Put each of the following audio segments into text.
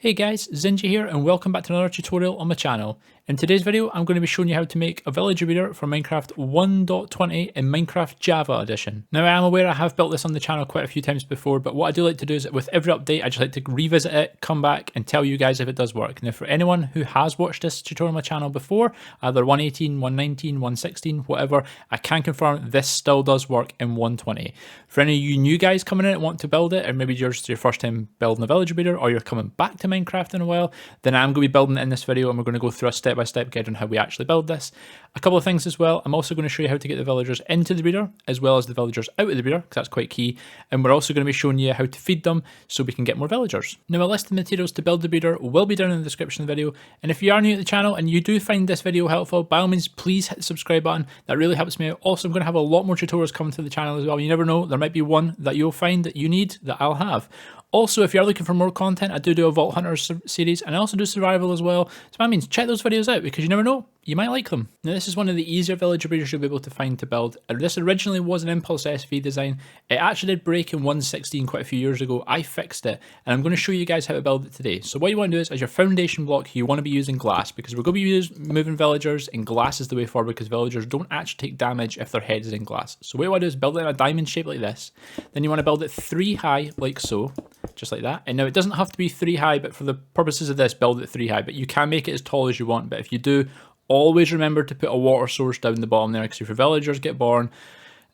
Hey guys, Zinja here and welcome back to another tutorial on my channel. In today's video I'm going to be showing you how to make a villager breeder for Minecraft 1.20 in Minecraft Java Edition. Now I am aware I have built this on the channel quite a few times before, but what I do like to do is with every update I just like to revisit it, come back and tell you guys if it does work. Now for anyone who has watched this tutorial on my channel before, either 118, 119, 116, whatever, I can confirm this still does work in 120. For any of you new guys coming in and want to build it, or maybe just your first time building a villager breeder, or you're coming back to Minecraft in a while, then I'm going to be building it in this video and we're going to go through a step-by-step guide on how we actually build this. A couple of things as well, I'm also going to show you how to get the villagers into the breeder as well as the villagers out of the breeder, because that's quite key, and we're also going to be showing you how to feed them so we can get more villagers. Now a list of materials to build the breeder will be down in the description of the video, and if you are new to the channel and you do find this video helpful, by all means please hit the subscribe button, that really helps me out. Also I'm going to have a lot more tutorials coming to the channel as well, you never know, there might be one that you'll find that you need that I'll have. Also, if you're looking for more content, I do a Vault Hunters series, and I also do survival as well. So that means check those videos out, because you never know, you might like them. Now this is one of the easier villager breeders you'll be able to find to build. This originally was an Impulse SV design. It actually did break in 1.16 quite a few years ago. I fixed it, and I'm going to show you guys how to build it today. So what you want to do is, as your foundation block, you want to be using glass, because we're going to be moving villagers, and glass is the way forward, because villagers don't actually take damage if their head is in glass. So what you want to do is build it in a diamond shape like this. Then you want to build it 3 high, like so. Just like that. And now it doesn't have to be 3 high, but for the purposes of this, build it 3 high. But you can make it as tall as you want. But if you do, always remember to put a water source down the bottom there, because if your villagers get born,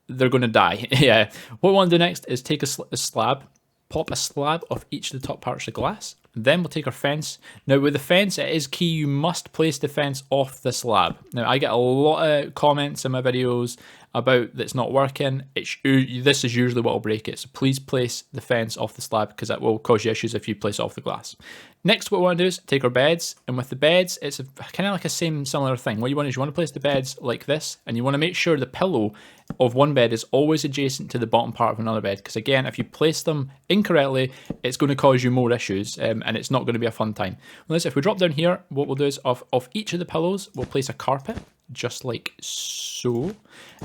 they're going to die. Yeah. What we want to do next is take a slab, pop a slab off each of the top parts of glass. Then we'll take our fence. Now with the fence, it is key, you must place the fence off the slab. Now I get a lot of comments in my videos about that's not working. This is usually what will break it. So please place the fence off the slab, because that will cause you issues if you place it off the glass. Next, what we want to do is take our beds, and with the beds, it's kind of like a similar thing. What you want is you want to place the beds like this, and you want to make sure the pillow of one bed is always adjacent to the bottom part of another bed, because again, if you place them incorrectly, it's going to cause you more issues, and it's not going to be a fun time. Well, if we drop down here, what we'll do is off each of the pillows, we'll place a carpet, just like so.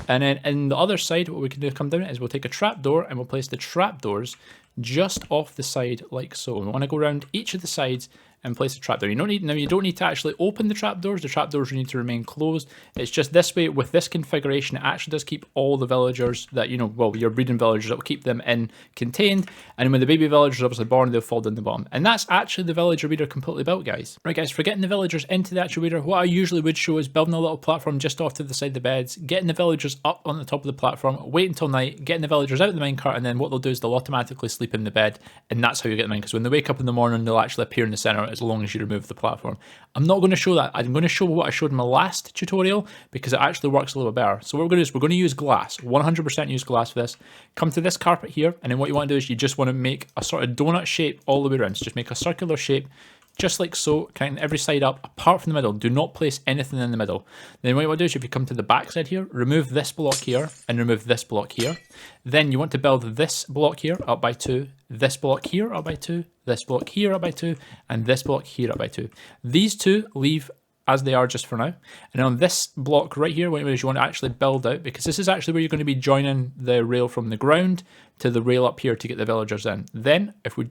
And then in the other side, what we can do to come down is we'll take a trapdoor and we'll place the trapdoors just off the side like so. We want to go around each of the sides and place a trapdoor. You don't need to actually open the trapdoors. The trapdoors need to remain closed. It's just this way, with this configuration, it actually does keep all the villagers that, your breeding villagers, it will keep them in contained. And when the baby villagers are obviously born, they'll fall down the bottom. And that's actually the villager breeder completely built, guys. Right, guys, for getting the villagers into the actual breeder, what I usually would show is building a little platform just off to the side of the beds, getting the villagers up on the top of the platform, wait until night, getting the villagers out of the minecart, and then what they'll do is they'll automatically sleep in the bed, and that's how you get them in, because when they wake up in the morning, they'll actually appear in the center as long as you remove the platform. I'm not going to show that. I'm going to show what I showed in my last tutorial, because it actually works a little bit better. So what we're going to do is we're going to use glass, 100% use glass for this. Come to this carpet here, and then what you want to do is you just want to make a sort of donut shape all the way around. So just make a circular shape, just like so, connecting every side up, apart from the middle. Do not place anything in the middle. Then what you want to do is, if you come to the back side here, remove this block here, and remove this block here. Then you want to build this block here up by 2, this block here up by 2, this block here up by 2, and this block here up by 2. These two leave as they are just for now. And on this block right here, what you want to actually build out, because this is actually where you're going to be joining the rail from the ground to the rail up here to get the villagers in. Then, if we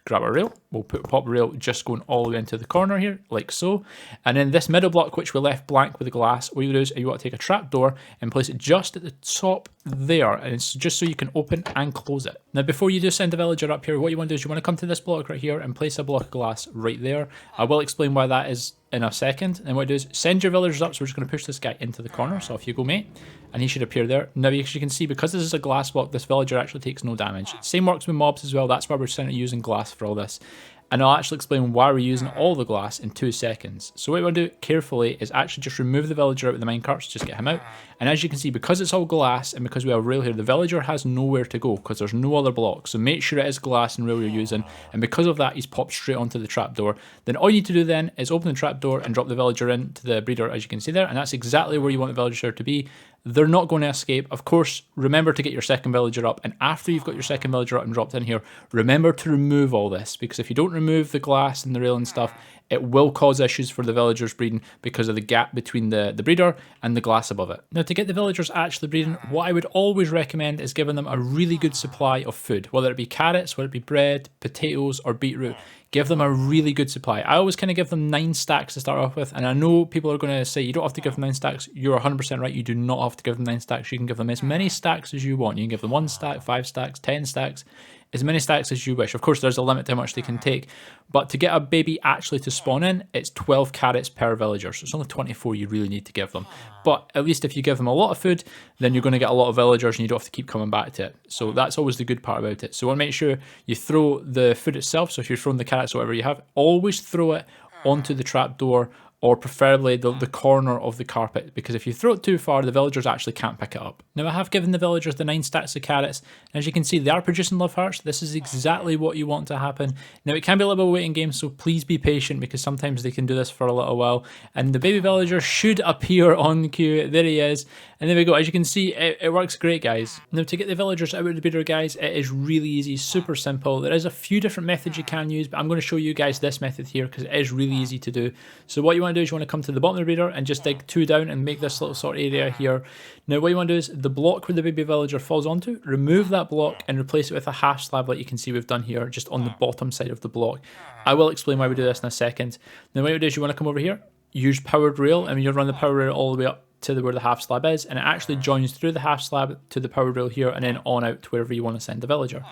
grab a rail, we'll pop a rail just going all the way into the corner here, like so. And then this middle block, which we left blank with the glass, what you do is you want to take a trapdoor and place it just at the top there, and it's just so you can open and close it. Now before you do send the villager up here, what you want to do is you want to come to this block right here and place a block of glass right there. I will explain why that is in a second. And what you do is send your villagers up, so we're just going to push this guy into the corner. So off you go, mate, and he should appear there. Now as you can see, because this is a glass block, this villager actually takes no damage. Same works with mobs as well. That's why we're using glass for all this. And I'll actually explain why we're using all the glass in 2 seconds. So what we want to do carefully is actually just remove the villager out of the minecarts, just get him out. And as you can see, because it's all glass and because we have rail here, the villager has nowhere to go because there's no other blocks. So make sure it is glass and rail you're using. And because of that, he's popped straight onto the trapdoor. Then all you need to do then is open the trapdoor and drop the villager into the breeder, as you can see there. And that's exactly where you want the villager to be. They're not going to escape. Of course, remember to get your second villager up. And after you've got your second villager up and dropped in here, remember to remove all this. Because if you don't remove the glass and the rail and stuff, it will cause issues for the villagers breeding because of the gap between the breeder and the glass above it. Now, to get the villagers actually breeding, what I would always recommend is giving them a really good supply of food, whether it be carrots, whether it be bread, potatoes, or beetroot. Give them a really good supply. I always kind of give them 9 stacks to start off with, and I know people are going to say you don't have to give them 9 stacks. You're 100% right, you do not have to give them 9 stacks. You can give them as many stacks as you want. You can give them 1 stack, 5 stacks, 10 stacks, as many stacks as you wish. Of course, there's a limit to how much they can take, but to get a baby actually to spawn in, it's 12 carrots per villager, so it's only 24 you really need to give them. But at least if you give them a lot of food, then you're going to get a lot of villagers and you don't have to keep coming back to it. So that's always the good part about it. So you want to make sure you throw the food itself, so if you're throwing the carrots or whatever you have, always throw it onto the trapdoor, or preferably the corner of the carpet, because if you throw it too far, the villagers actually can't pick it up. Now, I have given the villagers the 9 stacks of carrots, and as you can see, they are producing love hearts. This is exactly what you want to happen. Now, it can be a little bit of a waiting game, so please be patient, because sometimes they can do this for a little while, and the baby villager should appear on queue. There he is, and there we go. As you can see, it works great, guys. Now, to get the villagers out of the breeder, guys, it is really easy, super simple. There is a few different methods you can use, but I'm going to show you guys this method here, because it is really easy to do. So what you want to do is you want to come to the bottom of the breeder and just dig 2 down and make this little sort of area here. Now, what you want to do is the block where the baby villager falls onto, remove that block and replace it with a half slab like you can see we've done here, just on the bottom side of the block. I will explain why we do this in a second. Now, what you do is you want to come over here, use powered rail, and you run the power rail all the way up to where the half slab is, and it actually joins through the half slab to the power rail here, and then on out to wherever you want to send the villager.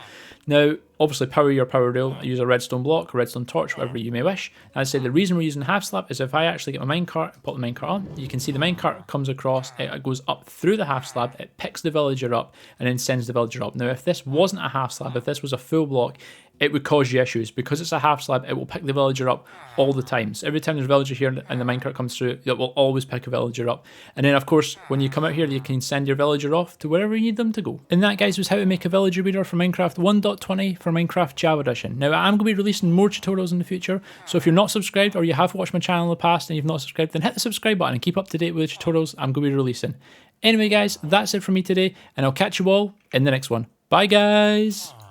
Now, obviously, power your power rail, use a redstone block, a redstone torch, whatever you may wish. And I say the reason we're using half slab is if I actually get my minecart and put the minecart on, you can see the minecart comes across, it goes up through the half slab, it picks the villager up, and then sends the villager up. Now, if this wasn't a half slab, if this was a full block, it would cause you issues. Because it's a half slab, it will pick the villager up all the time. So every time there's a villager here and the minecart comes through, it will always pick a villager up. And then, of course, when you come out here, you can send your villager off to wherever you need them to go. And that, guys, was how to make a villager breeder for Minecraft 1.20 for Minecraft Java Edition. Now, I'm going to be releasing more tutorials in the future, so if you're not subscribed or you have watched my channel in the past and you've not subscribed, then hit the subscribe button and keep up to date with the tutorials I'm going to be releasing. Anyway, guys, that's it from me today, and I'll catch you all in the next one. Bye, guys!